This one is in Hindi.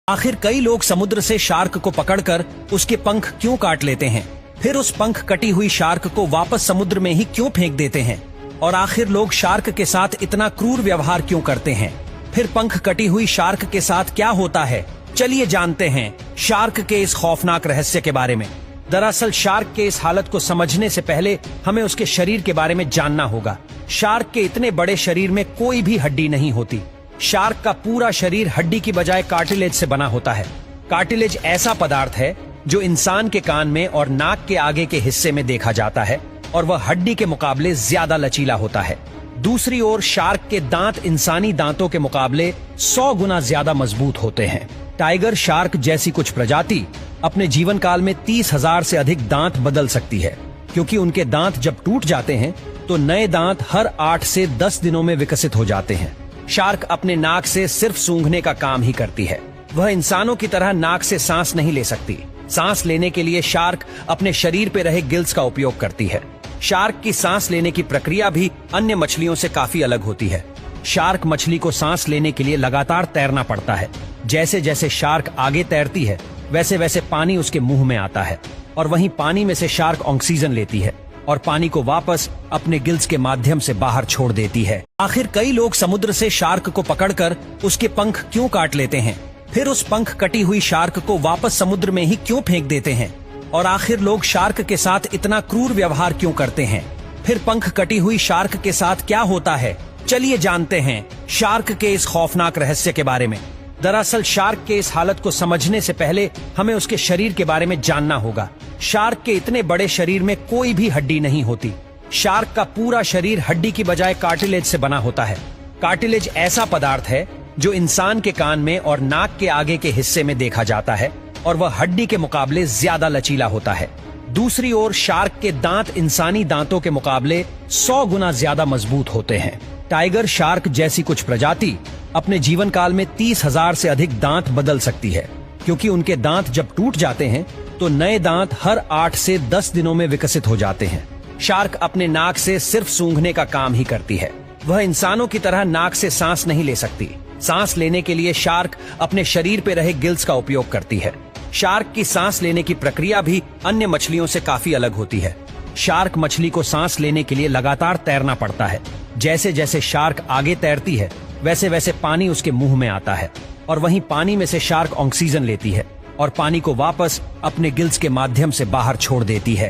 आखिर कई लोग समुद्र से शार्क को पकड़कर उसके पंख क्यों काट लेते हैं, फिर उस पंख कटी हुई शार्क को वापस समुद्र में ही क्यों फेंक देते हैं, और आखिर लोग शार्क के साथ इतना क्रूर व्यवहार क्यों करते हैं, फिर पंख कटी हुई शार्क के साथ क्या होता है, चलिए जानते हैं शार्क के इस खौफनाक रहस्य के बारे में। दरअसल शार्क के इस हालत को समझने से पहले हमें उसके शरीर के बारे में जानना होगा। शार्क के इतने बड़े शरीर में कोई भी हड्डी नहीं होती। शार्क का पूरा शरीर हड्डी की बजाय कार्टिलेज से बना होता है। कार्टिलेज ऐसा पदार्थ है जो इंसान के कान में और नाक के आगे के हिस्से में देखा जाता है और वह हड्डी के मुकाबले ज्यादा लचीला होता है। दूसरी ओर शार्क के दांत इंसानी दांतों के मुकाबले 100 गुना ज्यादा मजबूत होते हैं। टाइगर शार्क जैसी कुछ प्रजाति अपने जीवन काल में 30,000 से अधिक दांत बदल सकती है, क्योंकि उनके दांत जब टूट जाते हैं तो नए दांत हर 8 से 10 दिनों में विकसित हो जाते हैं। शार्क अपने नाक से सिर्फ सूंघने का काम ही करती है। वह इंसानों की तरह नाक से सांस नहीं ले सकती। सांस लेने के लिए शार्क अपने शरीर पे रहे गिल्स का उपयोग करती है। शार्क की सांस लेने की प्रक्रिया भी अन्य मछलियों से काफी अलग होती है। शार्क मछली को सांस लेने के लिए लगातार तैरना पड़ता है। जैसे जैसे शार्क आगे तैरती है वैसे वैसे पानी उसके मुंह में आता है, और वहीं पानी में से शार्क ऑक्सीजन लेती है और पानी को वापस अपने गिल्स के माध्यम से बाहर छोड़ देती है। आखिर कई लोग समुद्र से शार्क को पकड़कर उसके पंख क्यों काट लेते हैं, फिर उस पंख कटी हुई शार्क को वापस समुद्र में ही क्यों फेंक देते हैं, और आखिर लोग शार्क के साथ इतना क्रूर व्यवहार क्यों करते हैं, फिर पंख कटी हुई शार्क के साथ क्या होता है, चलिए जानते हैं शार्क के इस खौफनाक रहस्य के बारे में। दरअसल शार्क के इस हालत को समझने से पहले हमें उसके शरीर के बारे में जानना होगा। शार्क के इतने बड़े शरीर में कोई भी हड्डी नहीं होती। शार्क का पूरा शरीर हड्डी की बजाय कार्टिलेज से बना होता है। कार्टिलेज ऐसा पदार्थ है जो इंसान के कान में और नाक के आगे के हिस्से में देखा जाता है और वह हड्डी के मुकाबले ज्यादा लचीला होता है। दूसरी ओर शार्क के दांत इंसानी दांतों के मुकाबले 100 गुना ज्यादा मजबूत होते हैं। टाइगर शार्क जैसी कुछ प्रजाति अपने जीवन काल में 30,000 से अधिक दांत बदल सकती है, क्योंकि उनके दांत जब टूट जाते हैं तो नए दांत हर 8 से 10 दिनों में विकसित हो जाते हैं। शार्क अपने नाक से सिर्फ सूंघने का काम ही करती है। वह इंसानों की तरह नाक से सांस नहीं ले सकती। सांस लेने के लिए शार्क अपने शरीर पे रहे गिल्स का उपयोग करती है। शार्क की सांस लेने की प्रक्रिया भी अन्य मछलियों से काफी अलग होती है। शार्क मछली को सांस लेने के लिए लगातार तैरना पड़ता है। जैसे जैसे शार्क आगे तैरती है वैसे वैसे पानी उसके मुंह में आता है, और वहीं पानी में से शार्क ऑक्सीजन लेती है और पानी को वापस अपने गिल्स के माध्यम से बाहर छोड़ देती है।